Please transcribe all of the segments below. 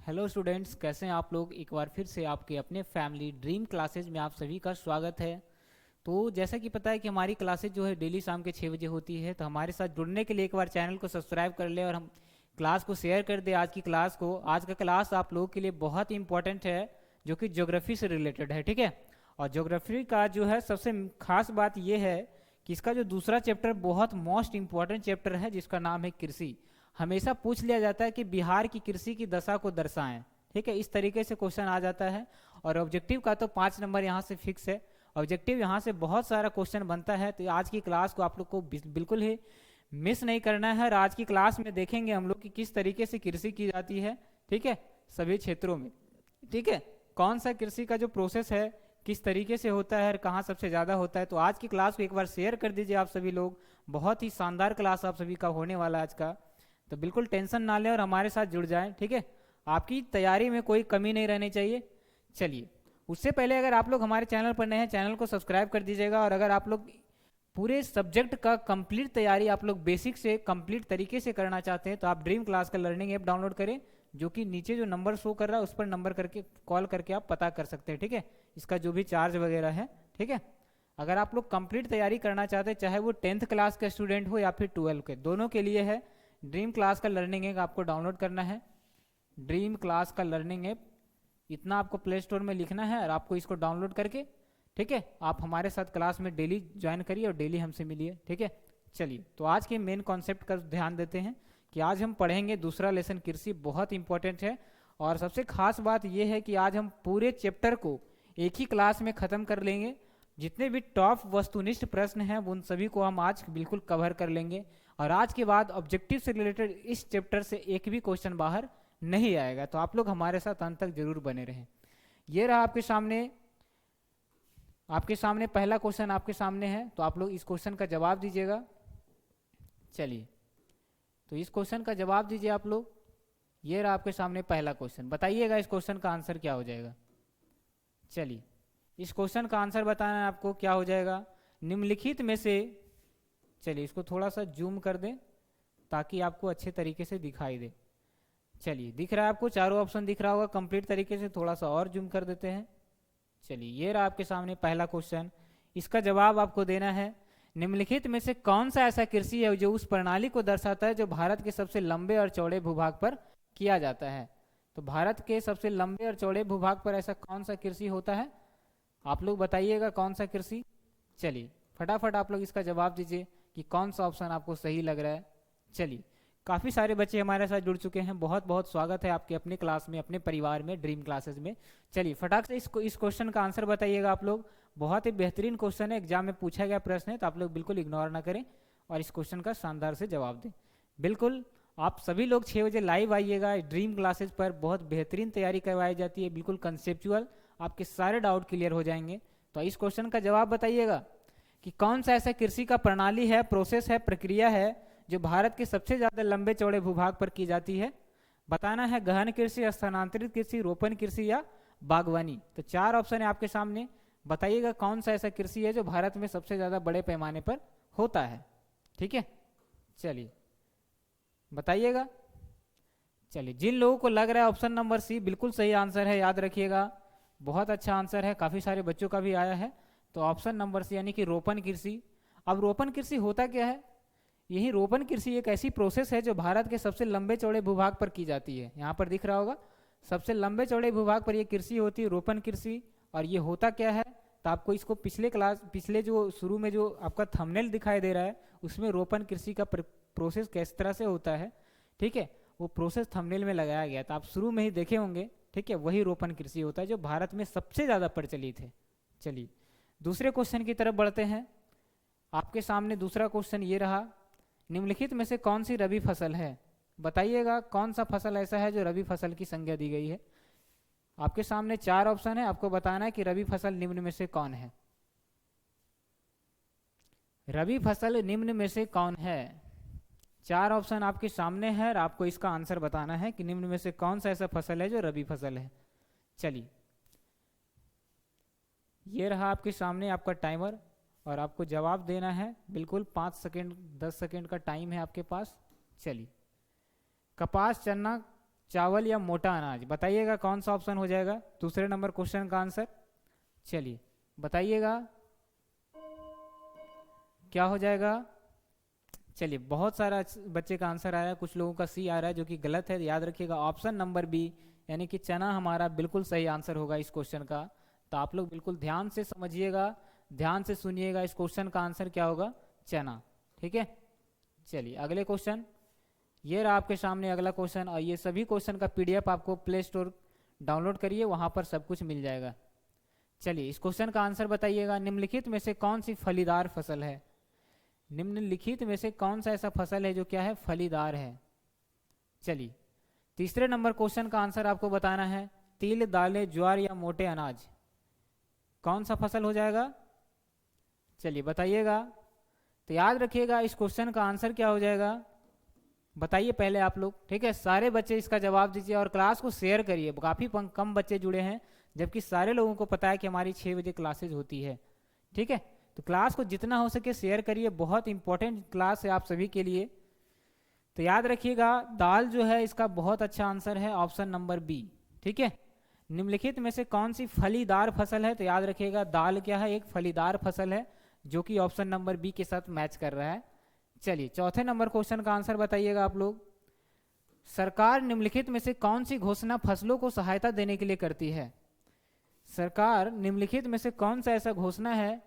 Hello students, कैसे हैं आप लोग। एक बार फिर से आपके अपने फैमिली ड्रीम क्लासेज में आप सभी का स्वागत है। तो जैसा कि पता है कि हमारी क्लासेज जो है डेली शाम के 6 बजे होती है, तो हमारे साथ जुड़ने के लिए एक बार चैनल को सब्सक्राइब कर ले और हम क्लास को शेयर कर दे। आज की क्लास को, आज का क्लास आप लोगों के लिए बहुत ही इंपॉर्टेंट है, जो कि ज्योग्राफी से रिलेटेड है। ठीक है, और ज्योग्राफी का जो है सबसे खास बात यह है कि इसका जो दूसरा चैप्टर बहुत मोस्ट इंपॉर्टेंट चैप्टर है, जिसका नाम है कृषि। हमेशा पूछ लिया जाता है कि बिहार की कृषि की दशा को दर्शाएं। ठीक है, इस तरीके से क्वेश्चन आ जाता है। और ऑब्जेक्टिव का तो 5 नंबर यहाँ से फिक्स है। ऑब्जेक्टिव यहाँ से बहुत सारा क्वेश्चन बनता है, तो आज की क्लास को आप लोग को बिल्कुल ही मिस नहीं करना है। और आज की क्लास में देखेंगे हम लोग कि किस तरीके से कृषि की जाती है। ठीक है, सभी क्षेत्रों में। ठीक है, कौन सा कृषि का जो प्रोसेस है किस तरीके से होता है और कहाँ सबसे ज़्यादा होता है। तो आज की क्लास को एक बार शेयर कर दीजिए आप सभी लोग। बहुत ही शानदार क्लास आप सभी का होने वाला है आज का, तो बिल्कुल टेंशन ना लें और हमारे साथ जुड़ जाएं। ठीक है, आपकी तैयारी में कोई कमी नहीं रहनी चाहिए। चलिए, उससे पहले अगर आप लोग हमारे चैनल पर नए हैं, चैनल को सब्सक्राइब कर दीजिएगा। और अगर आप लोग पूरे सब्जेक्ट का कंप्लीट तैयारी आप लोग बेसिक से कंप्लीट तरीके से करना चाहते हैं, तो आप ड्रीम क्लास का लर्निंग ऐप डाउनलोड करें, जो कि नीचे जो नंबर शो कर रहा है उस पर नंबर करके कॉल करके आप पता कर सकते हैं। ठीक है, इसका जो भी चार्ज वगैरह है। ठीक है, अगर आप लोग कंप्लीट तैयारी करना चाहते हैं, चाहे वो 10th क्लास का स्टूडेंट हो या फिर 12 के, दोनों के लिए है। ड्रीम क्लास का लर्निंग ऐप आपको डाउनलोड करना है। ड्रीम क्लास का लर्निंग ऐप, इतना आपको प्ले स्टोर में लिखना है और आपको इसको डाउनलोड करके, ठीक है, आप हमारे साथ क्लास में डेली ज्वाइन करिए और डेली हमसे मिलिए। ठीक है, चलिए, तो आज के मेन कॉन्सेप्ट का ध्यान देते हैं कि आज हम पढ़ेंगे दूसरा लेसन कृषि। बहुत इंपॉर्टेंट है और सबसे खास बात यह है कि आज हम पूरे चैप्टर को एक ही क्लास में ख़त्म कर लेंगे। जितने भी टॉप वस्तुनिष्ठ प्रश्न हैं उन सभी को हम आज बिल्कुल कवर कर लेंगे। और आज के बाद ऑब्जेक्टिव से रिलेटेड इस चैप्टर से एक भी क्वेश्चन बाहर नहीं आएगा, तो आप लोग हमारे साथ अंत तक जरूर बने रहें। ये रहा आपके सामने पहला क्वेश्चन आपके सामने है, तो आप लोग इस क्वेश्चन का जवाब दीजिएगा। चलिए, तो इस क्वेश्चन का जवाब दीजिए आप लोग। ये रहा आपके सामने पहला क्वेश्चन, बताइएगा इस क्वेश्चन का आंसर क्या हो जाएगा। चलिए, इस क्वेश्चन का आंसर बताना है आपको, क्या हो जाएगा। निम्नलिखित में से, चलिए इसको थोड़ा सा जूम कर दें ताकि आपको अच्छे तरीके से दिखाई दे। चलिए, दिख रहा है आपको, चारों ऑप्शन दिख रहा होगा कंप्लीट तरीके से। थोड़ा सा और जूम कर देते हैं। चलिए, ये रहा आपके सामने पहला क्वेश्चन। इसका जवाब आपको देना है, निम्नलिखित में से कौन सा ऐसा कृषि है जो उस प्रणाली को दर्शाता है जो भारत के सबसे लंबे और चौड़े भूभाग पर किया जाता है। तो भारत के सबसे लंबे और चौड़े भूभाग पर ऐसा कौन सा कृषि होता है, आप लोग बताइएगा कौन सा कृषि। चलिए, फटाफट आप लोग इसका जवाब दीजिए कि कौन सा ऑप्शन आपको सही लग रहा है। चलिए, काफ़ी सारे बच्चे हमारे साथ जुड़ चुके हैं। बहुत बहुत स्वागत है आपके अपने क्लास में, अपने परिवार में, ड्रीम क्लासेस में। चलिए, फटाक से इस क्वेश्चन का आंसर बताइएगा आप लोग। बहुत ही बेहतरीन क्वेश्चन है, एग्जाम में पूछा गया प्रश्न है, तो आप लोग बिल्कुल इग्नोर ना करें और इस क्वेश्चन का शानदार से जवाब दें। बिल्कुल, आप सभी लोग 6 बजे लाइव आइएगा ड्रीम क्लासेस पर। बहुत बेहतरीन तैयारी करवाई जाती है, बिल्कुल कंसेप्चुअल, आपके सारे डाउट क्लियर हो जाएंगे। तो इस क्वेश्चन का जवाब बताइएगा कि कौन सा ऐसा कृषि का प्रणाली है, प्रोसेस है, प्रक्रिया है जो भारत के सबसे ज़्यादा लंबे चौड़े भूभाग पर की जाती है। बताना है गहन कृषि, स्थानांतरित कृषि, रोपण कृषि या बागवानी। तो 4 ऑप्शन है आपके सामने, बताइएगा कौन सा ऐसा कृषि है जो भारत में सबसे ज़्यादा बड़े पैमाने पर होता है। ठीक है, चलिए बताइएगा। चलिए, जिन लोगों को लग रहा है ऑप्शन नंबर सी बिल्कुल सही आंसर है, याद रखिएगा, बहुत अच्छा आंसर है, काफ़ी सारे बच्चों का भी आया है। तो ऑप्शन नंबर सी यानी कि रोपण कृषि। अब रोपण कृषि होता क्या है। यही रोपण कृषि एक ऐसी प्रोसेस है जो भारत के सबसे लंबे चौड़े भूभाग पर की जाती है। यहाँ पर दिख रहा होगा, सबसे लंबे चौड़े भूभाग पर यह कृषि होती है, रोपण कृषि। और ये होता क्या है, तो आपको इसको पिछले जो शुरू में जो आपका थंबनेल दिखाई दे रहा है उसमें रोपण कृषि का प्रोसेस किस तरह से होता है, ठीक है, वो प्रोसेस थंबनेल में लगाया गया था, आप शुरू में ही देखे होंगे। ठीक है, वही रोपण कृषि होता है जो भारत में सबसे ज़्यादा प्रचलित है। चलिए, दूसरे क्वेश्चन की तरफ बढ़ते हैं। आपके सामने दूसरा क्वेश्चन ये रहा, निम्नलिखित में से कौन सी रबी फसल है। बताइएगा कौन सा फसल ऐसा है जो रबी फसल की संज्ञा दी गई है। आपके सामने 4 ऑप्शन है, आपको बताना है कि रबी फसल निम्न में से कौन है। रबी फसल निम्न में से कौन है। 4 ऑप्शन आपके सामने है और आपको इसका आंसर बताना है कि निम्न में से कौन सा ऐसा फसल है जो रबी फसल है। चलिए, ये रहा आपके सामने आपका टाइमर और आपको जवाब देना है। बिल्कुल 5 सेकेंड 10 सेकेंड का टाइम है आपके पास। चलिए, कपास, चना, चावल या मोटा अनाज, बताइएगा कौन सा ऑप्शन हो जाएगा दूसरे नंबर क्वेश्चन का आंसर। चलिए बताइएगा क्या हो जाएगा। चलिए बहुत सारा बच्चे का आंसर आ रहा है, कुछ लोगों का सी आ रहा है जो कि गलत है। याद रखिएगा ऑप्शन नंबर बी यानी कि चना हमारा बिल्कुल सही आंसर होगा इस क्वेश्चन का। तो आप लोग बिल्कुल ध्यान से समझिएगा, ध्यान से सुनिएगा, इस क्वेश्चन का आंसर क्या होगा, चना। ठीक है, चलिए अगले क्वेश्चन। ये रहा आपके सामने अगला क्वेश्चन, और ये सभी क्वेश्चन का पीडीएफ आपको प्ले स्टोर डाउनलोड करिए, वहाँ पर सब कुछ मिल जाएगा। चलिए इस क्वेश्चन का आंसर बताइएगा, निम्नलिखित में से कौन सी फलीदार फसल है। निम्नलिखित में से कौन सा ऐसा फसल है जो क्या है, फलीदार है। चलिए तीसरे नंबर क्वेश्चन का आंसर आपको बताना है, तिल, दालें, ज्वार या मोटे अनाज, कौन सा फसल हो जाएगा। चलिए बताइएगा। तो याद रखिएगा इस क्वेश्चन का आंसर क्या हो जाएगा, बताइए पहले आप लोग। ठीक है, सारे बच्चे इसका जवाब दीजिए और क्लास को शेयर करिए। काफ़ी कम बच्चे जुड़े हैं, जबकि सारे लोगों को पता है कि हमारी 6 बजे क्लासेज होती है। ठीक है, तो क्लास को जितना हो सके शेयर करिए, बहुत इंपॉर्टेंट क्लास है आप सभी के लिए। तो याद रखिएगा दाल जो है इसका बहुत अच्छा आंसर है ऑप्शन नंबर बी। ठीक है, निम्नलिखित में से कौन सी फलीदार फसल है, तो याद रखिएगा दाल क्या है, एक फलीदार फसल है, जो कि ऑप्शन नंबर बी के साथ मैच कर रहा है। चलिए चौथे नंबर क्वेश्चन का आंसर बताइएगा आप लोग, सरकार निम्नलिखित में से कौन सी घोषणा फसलों को सहायता देने के लिए करती है। सरकार निम्नलिखित में से कौन सा ऐसा घोषणा है,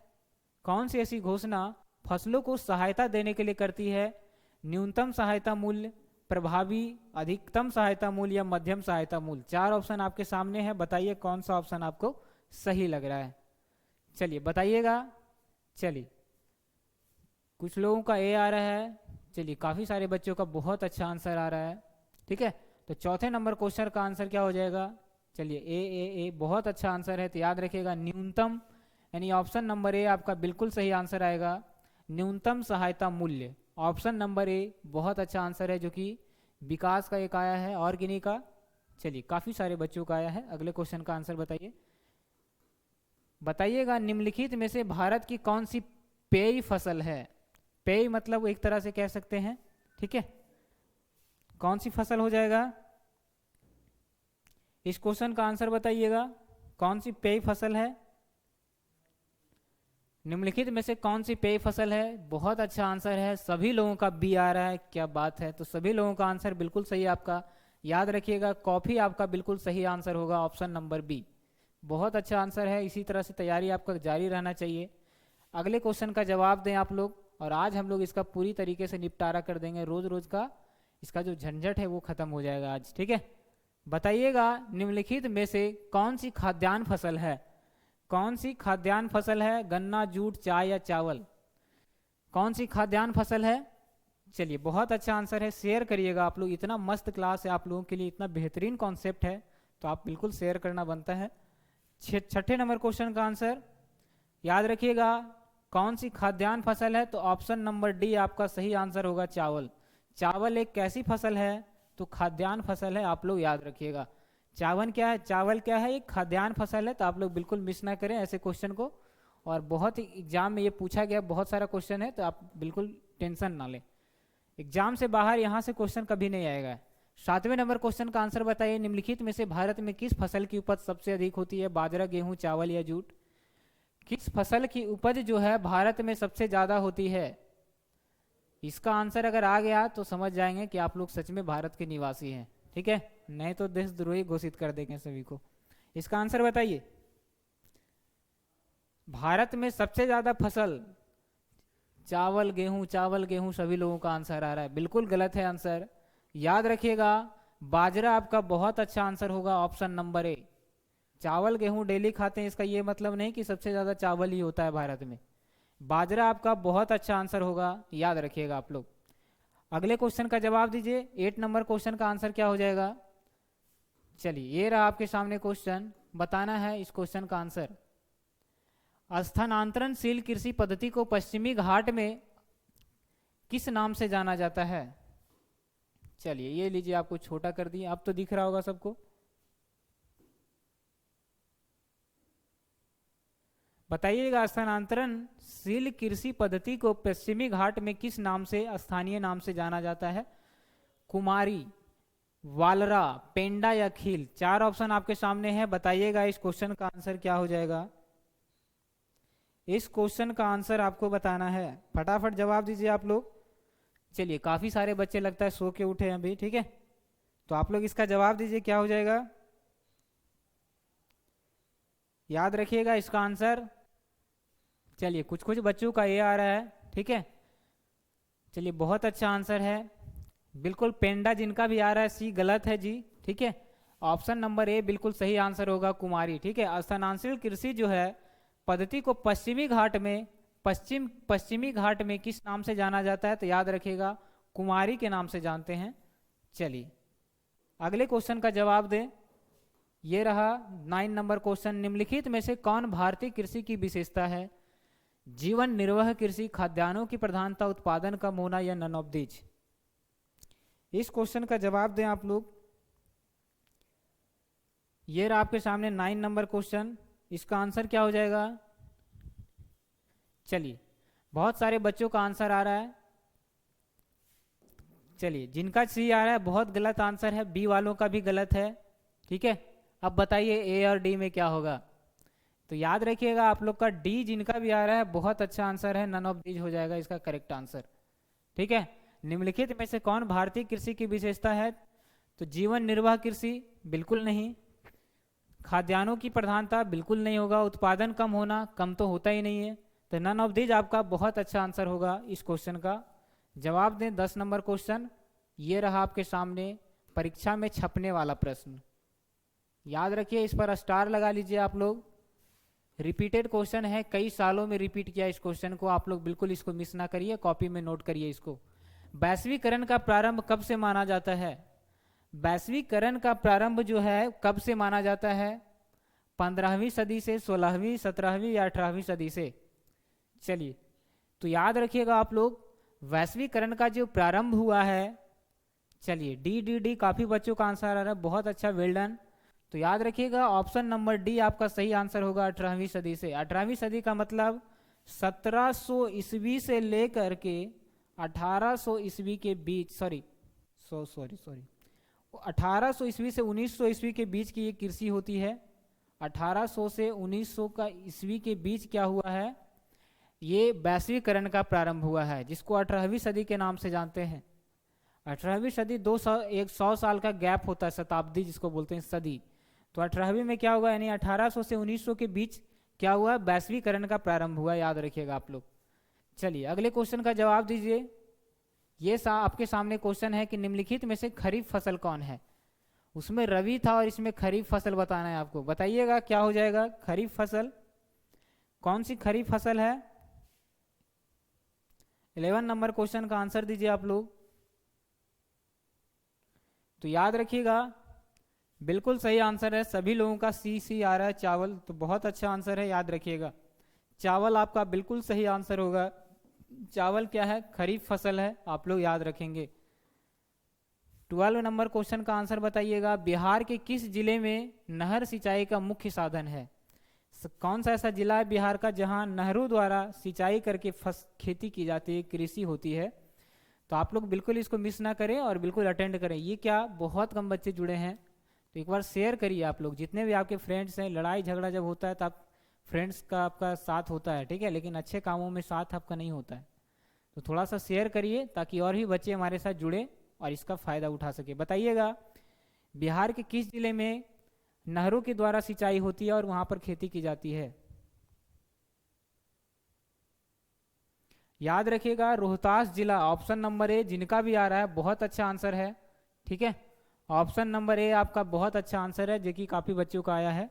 कौन सी ऐसी घोषणा फसलों को सहायता देने के लिए करती है। न्यूनतम सहायता मूल्य, प्रभावी, अधिकतम सहायता मूल्य या मध्यम सहायता मूल्य। 4 ऑप्शन आपके सामने है, बताइए कौन सा ऑप्शन आपको सही लग रहा है। चलिए बताइएगा। चलिए कुछ लोगों का ए आ रहा है, चलिए काफ़ी सारे बच्चों का बहुत अच्छा आंसर आ रहा है। ठीक है, तो चौथे नंबर क्वेश्चन का आंसर क्या हो जाएगा, चलिए ए बहुत अच्छा आंसर है। तो याद रखिएगा न्यूनतम यानी ऑप्शन नंबर ए आपका बिल्कुल सही आंसर आएगा, न्यूनतम सहायता मूल्य। ऑप्शन नंबर ए बहुत अच्छा आंसर है, जो कि विकास का एक आया है और किन्हीं का, चलिए काफ़ी सारे बच्चों का आया है। अगले क्वेश्चन का आंसर बताइए। बताइएगा निम्नलिखित में से भारत की कौन सी पेय फसल है। पेय मतलब एक तरह से कह सकते हैं। ठीक है, कौन सी फसल हो जाएगा, इस क्वेश्चन का आंसर बताइएगा, कौन सी पेय फसल है। निम्नलिखित में से कौन सी पेय फसल है, बहुत अच्छा आंसर है, सभी लोगों का बी आ रहा है, क्या बात है। तो सभी लोगों का आंसर बिल्कुल सही आपका। याद रखिएगा कॉफी आपका बिल्कुल सही आंसर होगा, ऑप्शन नंबर बी। बहुत अच्छा आंसर है, इसी तरह से तैयारी आपका जारी रहना चाहिए। अगले क्वेश्चन का जवाब दें आप लोग, और आज हम लोग इसका पूरी तरीके से निपटारा कर देंगे। रोज रोज का इसका जो झंझट है वो खत्म हो जाएगा आज। ठीक है, बताइएगा निम्नलिखित में से कौन सी खाद्यान्न फसल है। कौन सी खाद्यान्न फसल है, गन्ना, जूट, चाय या चावल, कौन सी खाद्यान्न फसल है। चलिए बहुत अच्छा आंसर है, शेयर करिएगा आप लोग। इतना मस्त क्लास है आप लोगों के लिए, इतना बेहतरीन कॉन्सेप्ट है, तो आप बिल्कुल शेयर करना बनता है। छठे नंबर क्वेश्चन का आंसर याद रखिएगा, कौन सी खाद्यान्न फसल है, तो ऑप्शन नंबर डी आपका सही आंसर होगा, चावल। चावल एक कैसी फसल है, तो खाद्यान्न फसल है, आप लोग याद रखिएगा। चावल क्या है, चावल क्या है, एक खाद्यान्न फसल है। तो आप लोग बिल्कुल मिस ना करें ऐसे क्वेश्चन को, और बहुत ही एग्जाम में ये पूछा गया, बहुत सारा क्वेश्चन है, तो आप बिल्कुल टेंशन ना लें। एग्जाम से बाहर यहाँ से क्वेश्चन कभी नहीं आएगा। 7वें नंबर क्वेश्चन का आंसर बताइए, निम्नलिखित में से भारत में किस फसल की उपज सबसे अधिक होती है, बाजरा, गेहूं, चावल या जूट। किस फसल की उपज जो है भारत में सबसे ज़्यादा होती है। इसका आंसर अगर आ गया तो समझ जाएंगे कि आप लोग सच में भारत के निवासी हैं। ठीक है, नहीं तो देशद्रोही घोषित कर देंगे सभी को। इसका आंसर बताइए, भारत में सबसे ज़्यादा फसल चावल गेहूं, सभी लोगों का आंसर आ रहा है, बिल्कुल गलत है आंसर। याद रखिएगा बाजरा आपका बहुत अच्छा आंसर होगा, ऑप्शन नंबर ए। चावल गेहूं डेली खाते हैं, इसका ये मतलब नहीं कि सबसे ज़्यादा चावल ही होता है भारत में। बाजरा आपका बहुत अच्छा आंसर होगा, याद रखिएगा आप लोग। अगले क्वेश्चन का जवाब दीजिए। 8 नंबर क्वेश्चन का आंसर क्या हो जाएगा। चलिए ये रहा आपके सामने क्वेश्चन, बताना है इस क्वेश्चन का आंसर। स्थानांतरणशील कृषि पद्धति को पश्चिमी घाट में किस नाम से जाना जाता है। चलिए ये लीजिए, आपको छोटा कर दिए, अब तो दिख रहा होगा सबको। बताइएगा स्थानांतरणशील कृषि पद्धति को पश्चिमी घाट में किस नाम से, स्थानीय नाम से जाना जाता है। कुमारी, वालरा, पेंडा या खील। चार ऑप्शन आपके सामने है, बताइएगा इस क्वेश्चन का आंसर क्या हो जाएगा। इस क्वेश्चन का आंसर आपको बताना है, फटाफट जवाब दीजिए आप लोग। चलिए, काफी सारे बच्चे लगता है सो के उठे हैं अभी, ठीक है, तो आप लोग इसका जवाब दीजिए क्या हो जाएगा। याद रखिएगा इसका आंसर। चलिए, कुछ कुछ बच्चों का ये आ रहा है, ठीक है, चलिए बहुत अच्छा आंसर है, बिल्कुल पेंडा जिनका भी आ रहा है सी गलत है जी, ठीक है। ऑप्शन नंबर ए बिल्कुल सही आंसर होगा, कुमारी, ठीक है। स्थानांतरित कृषि जो है पद्धति को पश्चिमी घाट में किस नाम से जाना जाता है, तो याद रखिएगा कुमारी के नाम से जानते हैं। चलिए अगले क्वेश्चन का जवाब दें। ये रहा 9 नंबर क्वेश्चन, निम्नलिखित में से कौन भारतीय कृषि की विशेषता है। जीवन निर्वाह कृषि, खाद्यान्नों की प्रधानता, उत्पादन कम होना या नन ऑफ दीज। इस क्वेश्चन का जवाब दें आप लोग। ये रहा आपके सामने 9 नंबर क्वेश्चन, इसका आंसर क्या हो जाएगा। चलिए बहुत सारे बच्चों का आंसर आ रहा है, चलिए जिनका सी आ रहा है बहुत गलत आंसर है, बी वालों का भी गलत है, ठीक है। अब बताइए ए और डी में क्या होगा, तो याद रखिएगा आप लोग का डी जिनका भी आ रहा है बहुत अच्छा आंसर है, नन ऑफ दीज हो जाएगा इसका करेक्ट आंसर, ठीक है। निम्नलिखित में से कौन भारतीय कृषि की विशेषता है, तो जीवन निर्वाह कृषि बिल्कुल नहीं, खाद्यान्नों की प्रधानता बिल्कुल नहीं होगा, उत्पादन कम होना, कम तो होता ही नहीं है, तो नन ऑफ दीज आपका बहुत अच्छा आंसर होगा इस क्वेश्चन का। जवाब दें 10 नंबर क्वेश्चन, ये रहा आपके सामने परीक्षा में छपने वाला प्रश्न, याद रखिए इस पर स्टार लगा लीजिए आप लोग। रिपीटेड क्वेश्चन है, कई सालों में रिपीट किया इस क्वेश्चन को, आप लोग बिल्कुल इसको मिस ना करिए, कॉपी में नोट करिए इसको। वैश्वीकरण का प्रारंभ कब से माना जाता है। वैश्वीकरण का प्रारंभ जो है कब से माना जाता है, 15वीं सदी से, 16वीं, 17वीं या 18वीं सदी से। चलिए तो याद रखिएगा आप लोग, वैश्वीकरण का जो प्रारंभ हुआ है, चलिए डी डी डी काफी बच्चों का आंसर आ रहा है, बहुत अच्छा, वेल डन। तो याद रखिएगा ऑप्शन नंबर डी आपका सही आंसर होगा, 18वीं सदी से। 18वीं सदी का मतलब 1700 ईस्वी से लेकर के 1800 ईस्वी के बीच, सॉरी 1800 ईस्वी से 1900 ईस्वी के बीच की ये कृषि होती है। 1800 से 1900 का ईस्वी के बीच क्या हुआ है, ये वैश्वीकरण का प्रारंभ हुआ है, जिसको 18वीं सदी के नाम से जानते हैं। 18वीं सदी 100 साल का गैप होता है, शताब्दी जिसको बोलते हैं सदी, तो 18वीं में क्या हुआ, यानी 1800 से 1900 के बीच क्या हुआ, वैश्वीकरण का प्रारंभ हुआ, याद रखिएगा आप लोग। चलिए अगले क्वेश्चन का जवाब दीजिए। ये आपके सामने क्वेश्चन है कि निम्नलिखित में से खरीफ फसल कौन है। उसमें रवि था और इसमें खरीफ फसल बताना है आपको, बताइएगा क्या हो जाएगा। खरीफ फसल कौन सी खरीफ फसल है, 11 नंबर क्वेश्चन का आंसर दीजिए आप लोग। तो याद रखिएगा बिल्कुल सही आंसर है, सभी लोगों का सी सी आ रहा है, चावल, तो बहुत अच्छा आंसर है, याद रखिएगा चावल आपका बिल्कुल सही आंसर होगा। चावल क्या है, खरीफ फसल है, आप लोग याद रखेंगे। 12 नंबर क्वेश्चन का आंसर बताइएगा, बिहार के किस जिले में नहर सिंचाई का मुख्य साधन है। कौन सा ऐसा जिला है बिहार का जहां नहरों द्वारा सिंचाई करके खेती की जाती है, कृषि होती है। तो आप लोग बिल्कुल इसको मिस ना करें और बिल्कुल अटेंड करें। ये क्या बहुत कम बच्चे जुड़े हैं, तो एक बार शेयर करिए आप लोग, जितने भी आपके फ्रेंड्स हैं। लड़ाई झगड़ा जब होता है तो आप फ्रेंड्स का आपका साथ होता है, ठीक है, लेकिन अच्छे कामों में साथ आपका नहीं होता है। तो थोड़ा सा शेयर करिए ताकि और भी बच्चे हमारे साथ जुड़े और इसका फ़ायदा उठा सके। बताइएगा बिहार के किस जिले में नहरों के द्वारा सिंचाई होती है और वहाँ पर खेती की जाती है। याद रखिएगा रोहतास जिला, ऑप्शन नंबर ए जिनका भी आ रहा है बहुत अच्छा आंसर है, ठीक है। ऑप्शन नंबर ए आपका बहुत अच्छा आंसर है, जो कि काफ़ी बच्चों का आया है।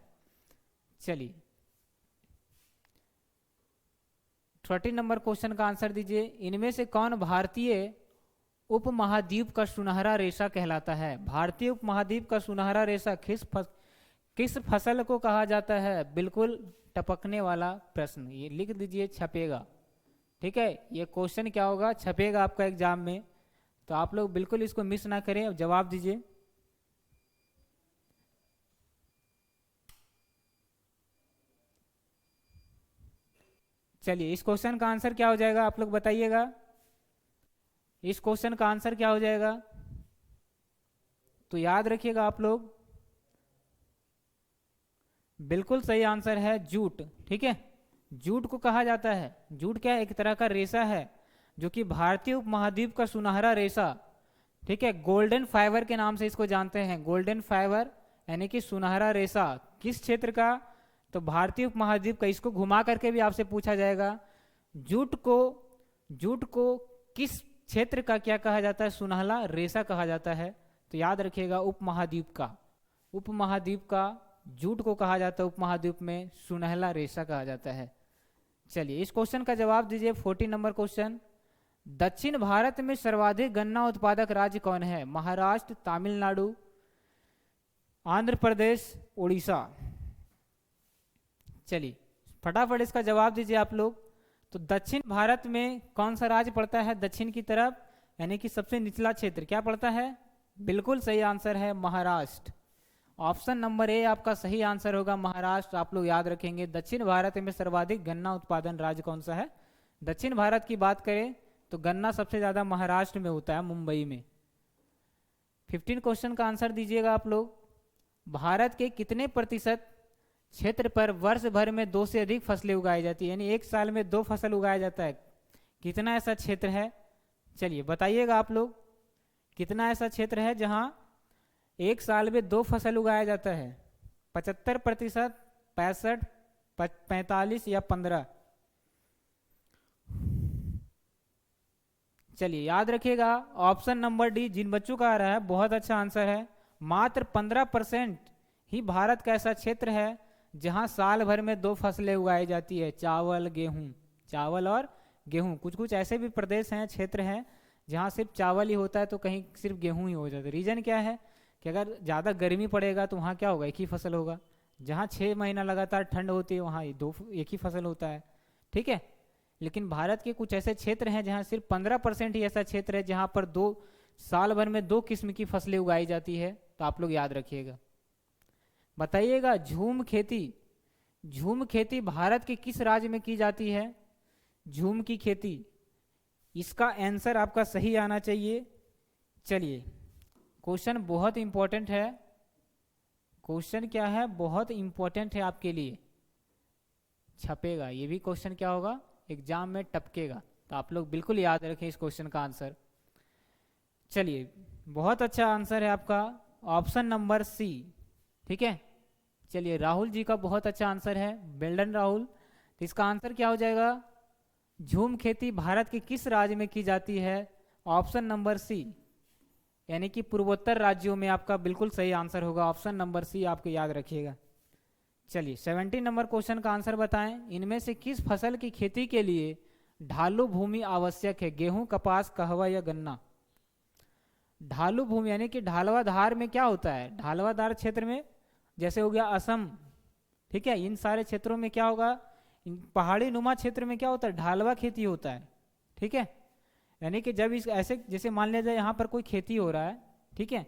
चलिए 13 नंबर क्वेश्चन का आंसर दीजिए, इनमें से कौन भारतीय उपमहाद्वीप का सुनहरा रेशा कहलाता है। भारतीय उपमहाद्वीप का सुनहरा रेशा किस फसल को कहा जाता है। बिल्कुल टपकने वाला प्रश्न, ये लिख दीजिए, छपेगा, ठीक है। ये क्वेश्चन क्या होगा, छपेगा आपका एग्जाम में, तो आप लोग बिल्कुल इसको मिस ना करें, अब जवाब दीजिए। चलिए इस क्वेश्चन का आंसर क्या हो जाएगा, आप लोग बताइएगा। इस क्वेश्चन का आंसर क्या हो जाएगा। तो याद रखिएगा आप लोग, बिल्कुल सही आंसर है जूट। ठीक है, जूट को कहा जाता है, जूट क्या है, एक तरह का रेशा है जो कि भारतीय उपमहाद्वीप का सुनहरा रेशा, ठीक है, गोल्डन फाइबर के नाम से इसको जानते हैं। गोल्डन फाइबर यानी कि सुनहरा रेशा, किस क्षेत्र का, तो भारतीय उपमहाद्वीप का। इसको घुमा करके भी आपसे पूछा जाएगा, जूट को किस क्षेत्र का क्या कहा जाता है, सुनहरा रेशा कहा जाता है। तो याद रखिएगा उपमहाद्वीप का, उपमहाद्वीप का जूट को कहा जाता है, उपमहाद्वीप में सुनहरा रेशा कहा जाता है। चलिए इस क्वेश्चन का जवाब दीजिए। 14 नंबर क्वेश्चन, दक्षिण भारत में सर्वाधिक गन्ना उत्पादक राज्य कौन है? महाराष्ट्र, तमिलनाडु, आंध्र प्रदेश, उड़ीसा। चलिए फटाफट इसका जवाब दीजिए आप लोग। तो दक्षिण भारत में कौन सा राज्य पड़ता है दक्षिण की तरफ, यानी कि सबसे निचला क्षेत्र क्या पड़ता है? बिल्कुल सही आंसर है महाराष्ट्र। ऑप्शन नंबर ए आपका सही आंसर होगा, महाराष्ट्र। आप लोग याद रखेंगे दक्षिण भारत में सर्वाधिक गन्ना उत्पादन राज्य कौन सा है। दक्षिण भारत की बात करें तो गन्ना सबसे ज्यादा महाराष्ट्र में होता है, मुंबई में। 15 क्वेश्चन का आंसर दीजिएगा आप लोग। भारत के कितने प्रतिशत क्षेत्र पर वर्ष भर में 2 से अधिक फसलें उगाई जाती है, यानी एक साल में 2 फसल उगाया जाता है, कितना ऐसा क्षेत्र है? चलिए बताइएगा आप लोग, कितना ऐसा क्षेत्र है जहां एक साल में 2 फसल उगाया जाता है? 75%, 65, 45 या 15? चलिए याद रखिएगा ऑप्शन नंबर डी, जिन बच्चों का आ रहा है बहुत अच्छा आंसर है। मात्र 15% ही भारत का ऐसा क्षेत्र है जहां साल भर में 2 फसलें उगाई जाती है, चावल गेहूं, चावल और गेहूं। कुछ कुछ ऐसे भी प्रदेश हैं, क्षेत्र हैं जहां सिर्फ चावल ही होता है, तो कहीं सिर्फ गेहूं ही हो जाता है। रीजन क्या है कि अगर ज़्यादा गर्मी पड़ेगा तो वहाँ क्या होगा, एक ही फसल होगा। जहाँ 6 महीना लगातार ठंड होती है वहाँ एक ही फसल होता है। ठीक है, लेकिन भारत के कुछ ऐसे क्षेत्र हैं जहाँ सिर्फ 15% ही ऐसा क्षेत्र है जहाँ पर साल भर में 2 किस्म की फसलें उगाई जाती है। तो आप लोग याद रखिएगा। बताइएगा झूम खेती भारत के किस राज्य में की जाती है? झूम की खेती, इसका आंसर आपका सही आना चाहिए। चलिए क्वेश्चन बहुत इंपॉर्टेंट है, क्वेश्चन क्या है, बहुत इंपॉर्टेंट है आपके लिए, छपेगा ये भी क्वेश्चन, क्या होगा एग्जाम में टपकेगा। तो आप लोग बिल्कुल याद रखें इस क्वेश्चन का आंसर। चलिए बहुत अच्छा आंसर है आपका, ऑप्शन नंबर सी। ठीक है, चलिए राहुल जी का बहुत अच्छा आंसर है, बेल्डन राहुल। तो इसका आंसर क्या हो जाएगा? झूम खेती भारत के किस राज्य में की जाती है? ऑप्शन नंबर सी, यानी कि पूर्वोत्तर राज्यों में आपका बिल्कुल सही आंसर होगा, ऑप्शन नंबर सी आपको याद रखिएगा। चलिए 17 नंबर क्वेश्चन का आंसर बताएं। इनमें से किस फसल की खेती के लिए ढालू भूमि आवश्यक है? गेहूं, कपास, कहवा या गन्ना? ढालू भूमि यानी कि ढालवा धार में क्या होता है, ढालवा धार क्षेत्र में जैसे हो गया असम, ठीक है, इन सारे क्षेत्रों में क्या होगा, पहाड़ी नुमा क्षेत्र में क्या होता है, ढालवा खेती होता है। ठीक है, यानी कि जब इस ऐसे जैसे मान लिया जाए यहाँ पर कोई खेती हो रहा है, ठीक है,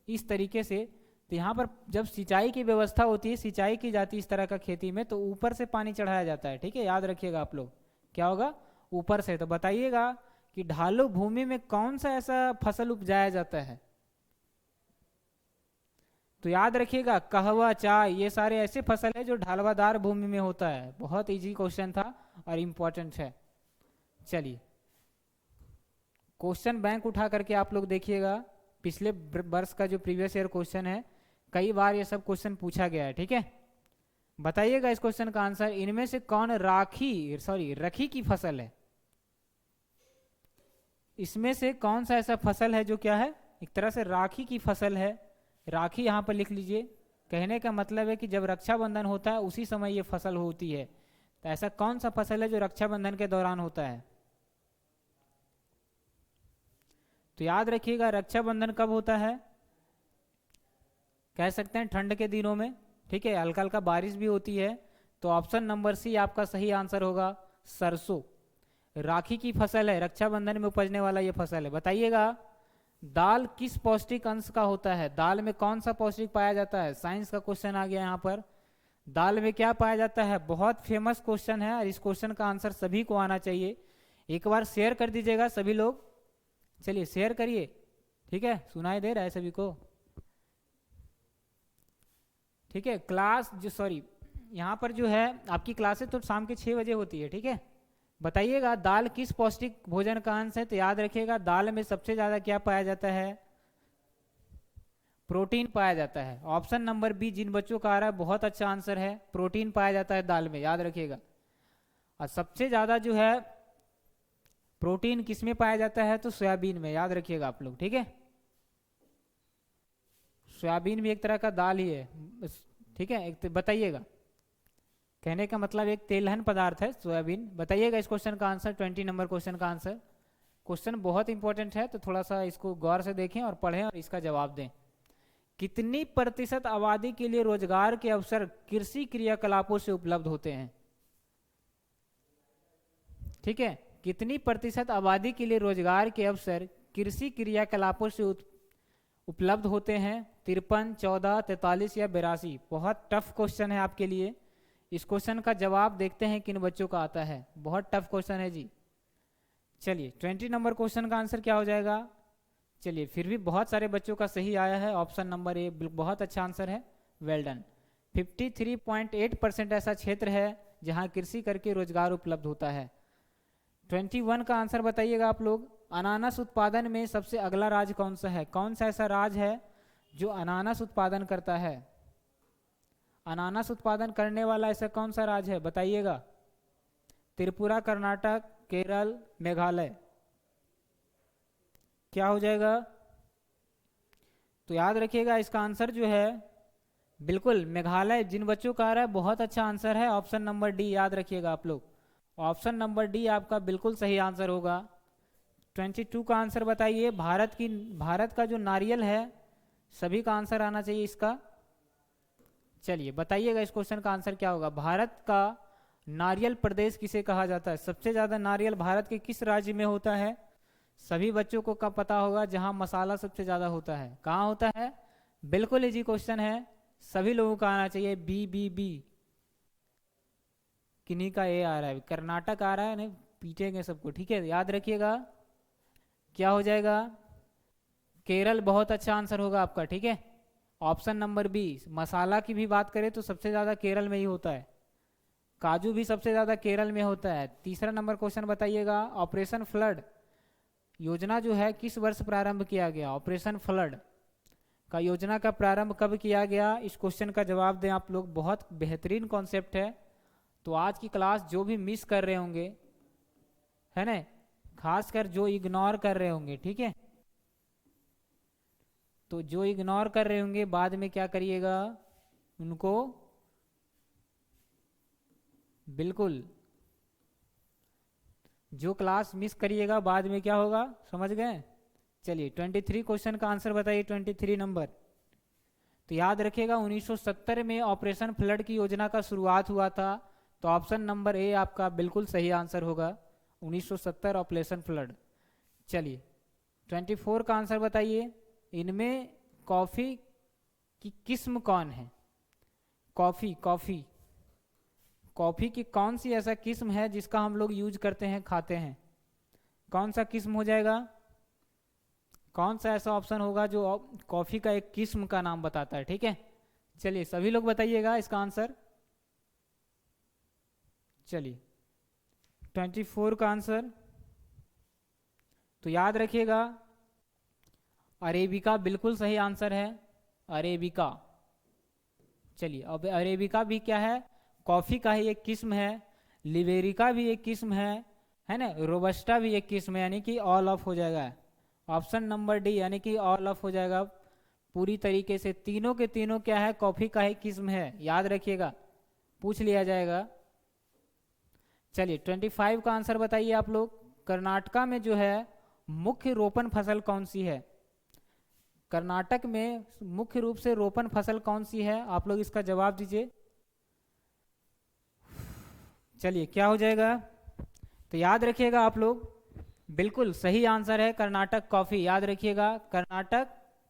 इस तरीके से, तो यहाँ पर जब सिंचाई की व्यवस्था होती है, सिंचाई की जाती है इस तरह का खेती में, तो ऊपर से पानी चढ़ाया जाता है। ठीक है, याद रखिएगा आप लोग, क्या होगा, ऊपर से। तो बताइएगा कि ढालू भूमि में कौन सा ऐसा फसल उपजाया जाता है? तो याद रखिएगा कहवा, चाय, ये सारे ऐसे फसल है जो ढालवादार भूमि में होता है। बहुत इजी क्वेश्चन था और इम्पोर्टेंट है। चलिए क्वेश्चन बैंक उठा करके आप लोग देखिएगा, पिछले वर्ष का जो प्रीवियस ईयर क्वेश्चन है, कई बार ये सब क्वेश्चन पूछा गया है। ठीक है, बताइएगा इस क्वेश्चन का आंसर। इनमें से कौन रखी की फसल है? इसमें से कौन सा ऐसा फसल है जो क्या है, एक तरह से राखी की फसल है। राखी यहाँ पर लिख लीजिए। कहने का मतलब है कि जब रक्षाबंधन होता है उसी समय ये फसल होती है। तो ऐसा कौन सा फसल है जो रक्षाबंधन के दौरान होता है? तो याद रखिएगा रक्षाबंधन कब होता है, कह सकते हैं ठंड के दिनों में। ठीक है, हल्का हल्का बारिश भी होती है। तो ऑप्शन नंबर सी आपका सही आंसर होगा, सरसों। राखी की फसल है, रक्षाबंधन में उपजने वाला ये फसल है। बताइएगा दाल किस पौष्टिक अंश का होता है? दाल में कौन सा पौष्टिक पाया जाता है? साइंस का क्वेश्चन आ गया यहाँ पर। दाल में क्या पाया जाता है? बहुत फेमस क्वेश्चन है और इस क्वेश्चन का आंसर सभी को आना चाहिए। एक बार शेयर कर दीजिएगा सभी लोग, चलिए शेयर करिए। ठीक है, सुनाई दे रहा है सभी को? ठीक है। क्लास जो सॉरी यहाँ पर जो है आपकी क्लासेस तो शाम के 6 बजे होती है, ठीक है। बताइएगा दाल किस पौष्टिक भोजन का अंश है, तो याद रखिएगा दाल में सबसे ज़्यादा क्या पाया जाता है, प्रोटीन पाया जाता है। ऑप्शन नंबर बी जिन बच्चों का आ रहा है बहुत अच्छा आंसर है, प्रोटीन पाया जाता है दाल में, याद रखिएगा। और सबसे ज़्यादा जो है प्रोटीन किस में पाया जाता है, तो सोयाबीन में, याद रखिएगा आप लोग, ठीक है। सोयाबीन भी एक तरह का दाल ही है, ठीक है। एक बताइएगा, कहने का मतलब एक तेलहन पदार्थ है सोयाबीन। बताइएगा इस क्वेश्चन का आंसर, 20 नंबर क्वेश्चन का आंसर। क्वेश्चन बहुत इंपॉर्टेंट है, तो थोड़ा सा इसको गौर से देखें और पढ़ें और इसका जवाब दें। कितनी प्रतिशत आबादी के लिए रोजगार के अवसर कृषि क्रियाकलापों से उपलब्ध होते हैं, ठीक है। कितनी प्रतिशत आबादी के लिए रोजगार के अवसर कृषि क्रियाकलापों से उपलब्ध होते हैं, 53, 14, 43 या 82। बहुत टफ क्वेश्चन है आपके लिए। इस क्वेश्चन का जवाब देखते हैं किन बच्चों का आता है, बहुत टफ क्वेश्चन है जी। चलिए 20 नंबर क्वेश्चन का आंसर क्या हो जाएगा, चलिए फिर भी बहुत सारे बच्चों का सही आया है, ऑप्शन नंबर ए बहुत अच्छा आंसर है, वेल डन। 53.8% ऐसा क्षेत्र है जहां कृषि करके रोजगार उपलब्ध होता है। 21 का आंसर बताइएगा आप लोग। अनानास उत्पादन में सबसे अगला राज्य कौन सा है, कौन सा ऐसा राज्य है जो अनानास उत्पादन करता है, अनानास उत्पादन करने वाला ऐसा कौन सा राज्य है, बताइएगा। त्रिपुरा, कर्नाटक, केरल, मेघालय, क्या हो जाएगा, तो याद रखिएगा इसका आंसर जो है बिल्कुल मेघालय। जिन बच्चों का आ रहा है बहुत अच्छा आंसर है, ऑप्शन नंबर डी, याद रखिएगा आप लोग, ऑप्शन नंबर डी आपका बिल्कुल सही आंसर होगा। 22 का आंसर बताइए। भारत का जो नारियल है, सभी का आंसर आना चाहिए इसका। चलिए बताइएगा इस क्वेश्चन का आंसर क्या होगा। भारत का नारियल प्रदेश किसे कहा जाता है, सबसे ज़्यादा नारियल भारत के किस राज्य में होता है, सभी बच्चों को कब पता होगा, जहां मसाला सबसे ज़्यादा होता है, कहाँ होता है, बिल्कुल इजी क्वेश्चन है, सभी लोगों का आना चाहिए। बी किन्हीं का ए आ रहा है, कर्नाटक आ रहा है, नहीं पीटेंगे सबको, ठीक है। याद रखिएगा क्या हो जाएगा, केरल बहुत अच्छा आंसर होगा आपका, ठीक है। ऑप्शन नंबर बी, मसाला की भी बात करें तो सबसे ज़्यादा केरल में ही होता है, काजू भी सबसे ज़्यादा केरल में होता है। तीसरा नंबर क्वेश्चन बताइएगा। ऑपरेशन फ्लड योजना जो है किस वर्ष प्रारंभ किया गया, ऑपरेशन फ्लड का योजना का प्रारंभ कब किया गया, इस क्वेश्चन का जवाब दें आप लोग। बहुत बेहतरीन कॉन्सेप्ट है, तो आज की क्लास जो भी मिस कर रहे होंगे, है ना, खासकर जो इग्नोर कर रहे होंगे, ठीक है, तो जो इग्नोर कर रहे होंगे बाद में क्या करिएगा, उनको बिल्कुल जो क्लास मिस करिएगा बाद में क्या होगा, समझ गए। चलिए 23 क्वेश्चन का आंसर बताइए, 23 नंबर। तो याद रखिएगा 1970 में ऑपरेशन फ्लड की योजना का शुरुआत हुआ था, तो ऑप्शन नंबर ए आपका बिल्कुल सही आंसर होगा, 1970 ऑपरेशन फ्लड। चलिए 24 का आंसर बताइए। इनमें कॉफ़ी की किस्म कौन है, कॉफ़ी की कौन सी ऐसा किस्म है जिसका हम लोग यूज करते हैं, खाते हैं, कौन सा किस्म हो जाएगा, कौन सा ऐसा ऑप्शन होगा जो कॉफ़ी का एक किस्म का नाम बताता है, ठीक है। चलिए सभी लोग बताइएगा इसका आंसर। चलिए 24 का आंसर, तो याद रखिएगा अरेबिका बिल्कुल सही आंसर है, अरेबिका। चलिए अब अरेबिका भी क्या है, कॉफ़ी का ही एक किस्म है, लिबेरिका भी एक किस्म है ना, रोबस्टा भी एक किस्म है, यानी कि ऑल ऑफ हो जाएगा, ऑप्शन नंबर डी, यानी कि ऑल ऑफ हो जाएगा पूरी तरीके से। तीनों के तीनों क्या है, कॉफ़ी का ही किस्म है, याद रखिएगा, पूछ लिया जाएगा। चलिए 25 का आंसर बताइए आप लोग। कर्नाटका में जो है मुख्य रोपण फसल कौन सी है, कर्नाटक में मुख्य रूप से रोपण फसल कौन सी है, आप लोग इसका जवाब दीजिए। चलिए क्या हो जाएगा, तो याद रखिएगा आप लोग बिल्कुल सही आंसर है कर्नाटक कॉफ़ी, याद रखिएगा कर्नाटक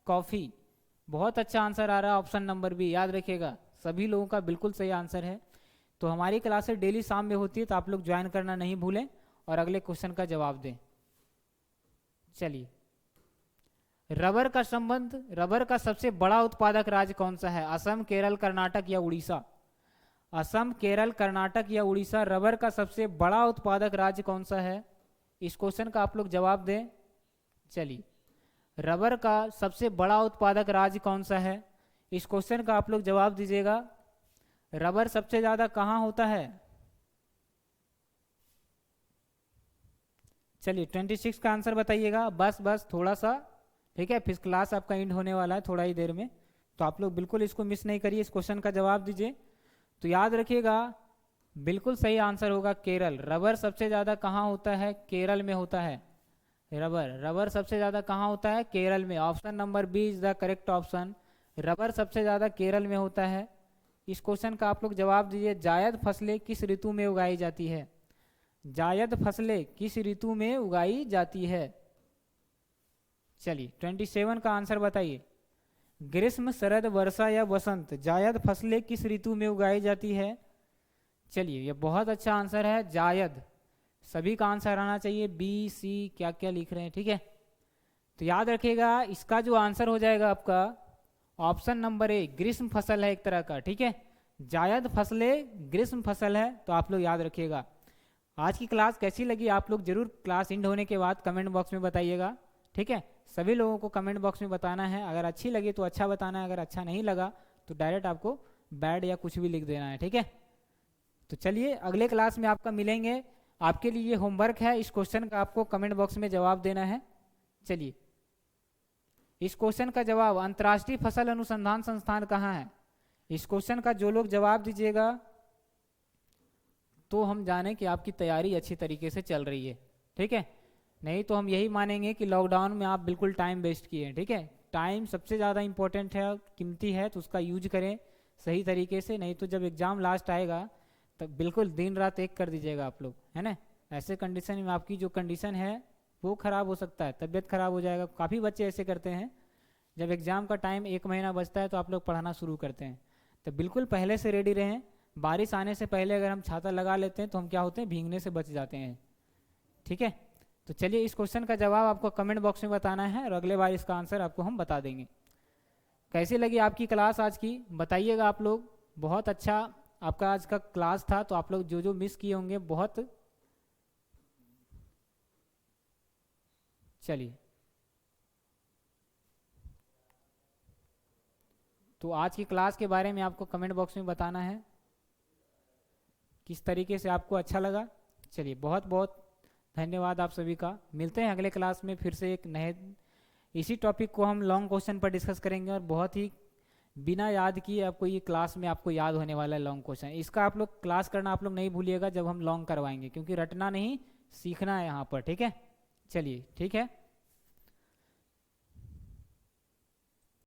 कॉफ़ी, बहुत अच्छा आंसर आ रहा है, ऑप्शन नंबर बी, याद रखिएगा सभी लोगों का बिल्कुल सही आंसर है। तो हमारी क्लासेस डेली शाम में होती है, तो आप लोग ज्वाइन करना नहीं भूलें और अगले क्वेश्चन का जवाब दें। चलिए रबर का संबंध, रबर का सबसे बड़ा उत्पादक राज्य कौन सा है? असम, केरल, कर्नाटक या उड़ीसा? असम, केरल, कर्नाटक या उड़ीसा, रबर का सबसे बड़ा उत्पादक राज्य कौन सा है? इस क्वेश्चन का आप लोग जवाब दें। चलिए, रबर का सबसे बड़ा उत्पादक राज्य कौन सा है? इस क्वेश्चन का आप लोग जवाब दीजिएगा। रबर सबसे ज्यादा कहाँ होता है? चलिए 26 का आंसर बताइएगा। बस बस थोड़ा सा, ठीक है, फिर क्लास आपका एंड होने वाला है थोड़ा ही देर में, तो आप लोग बिल्कुल इसको मिस नहीं करिए, इस क्वेश्चन का जवाब दीजिए। तो याद रखिएगा, बिल्कुल सही आंसर होगा केरल। रबर सबसे ज़्यादा कहाँ होता है? केरल में होता है। रबर सबसे ज़्यादा कहाँ होता है? केरल में। Option number b is the correct option. Rubber सबसे ज़्यादा केरल में होता है। इस क्वेश्चन का आप लोग जवाब दीजिए। जायद फसलें किस ऋतु में उगाई जाती है? जायद फसलें किस ऋतु में उगाई जाती है? चलिए 27 का आंसर बताइए। ग्रीष्म, शरद, वर्षा या वसंत, जायद फसलें किस ऋतु में उगाई जाती है? चलिए, ये बहुत अच्छा आंसर है, जायद। सभी का आंसर आना चाहिए। बी, सी, क्या क्या लिख रहे हैं, ठीक है। तो याद रखिएगा, इसका जो आंसर हो जाएगा आपका ऑप्शन नंबर ए, ग्रीष्म फसल है एक तरह का, ठीक है। जायद फसलें ग्रीष्म फसल है, तो आप लोग याद रखिएगा। आज की क्लास कैसी लगी आप लोग जरूर क्लास एंड होने के बाद कमेंट बॉक्स में बताइएगा, ठीक है। सभी लोगों को कमेंट बॉक्स में बताना है। अगर अच्छी लगी तो अच्छा बताना है, अगर अच्छा नहीं लगा तो डायरेक्ट आपको बैड या कुछ भी लिख देना है, ठीक है। तो चलिए, अगले क्लास में आपका मिलेंगे। आपके लिए ये होमवर्क है, इस क्वेश्चन का आपको कमेंट बॉक्स में जवाब देना है। चलिए, इस क्वेश्चन का जवाब, अंतर्राष्ट्रीय फसल अनुसंधान संस्थान कहाँ है? इस क्वेश्चन का जो लोग जवाब दीजिएगा तो हम जाने कि आपकी तैयारी अच्छी तरीके से चल रही है, ठीक है। नहीं तो हम यही मानेंगे कि लॉकडाउन में आप बिल्कुल टाइम वेस्ट किए हैं, ठीक है। टाइम सबसे ज़्यादा इंपॉर्टेंट है, कीमती है, तो उसका यूज करें सही तरीके से। नहीं तो जब एग्ज़ाम लास्ट आएगा तब बिल्कुल दिन रात एक कर दीजिएगा आप लोग, है ना। ऐसे कंडीशन में आपकी जो कंडीशन है वो ख़राब हो सकता है, तबीयत ख़राब हो जाएगा। काफ़ी बच्चे ऐसे करते हैं, जब एग्ज़ाम का टाइम 1 महीना बचता है तो आप लोग पढ़ाना शुरू करते हैं। तो बिल्कुल पहले से रेडी रहें। बारिश आने से पहले अगर हम छाता लगा लेते हैं तो हम क्या होते हैं, भीगने से बच जाते हैं, ठीक है। तो चलिए, इस क्वेश्चन का जवाब आपको कमेंट बॉक्स में बताना है और अगले बार इसका आंसर आपको हम बता देंगे। कैसी लगी आपकी क्लास आज की, बताइएगा आप लोग। बहुत अच्छा आपका आज का क्लास था, तो आप लोग जो जो मिस किए होंगे बहुत। चलिए, तो आज की क्लास के बारे में आपको कमेंट बॉक्स में बताना है किस तरीके से आपको अच्छा लगा। चलिए, बहुत बहुत धन्यवाद आप सभी का। मिलते हैं अगले क्लास में फिर से एक नए इसी टॉपिक को हम लॉन्ग क्वेश्चन पर डिस्कस करेंगे, और बहुत ही बिना याद किए आपको ये क्लास में आपको याद होने वाला है लॉन्ग क्वेश्चन। इसका आप लोग क्लास करना आप लोग नहीं भूलिएगा जब हम लॉन्ग करवाएंगे, क्योंकि रटना नहीं सीखना है यहाँ पर, ठीक है। चलिए, ठीक है।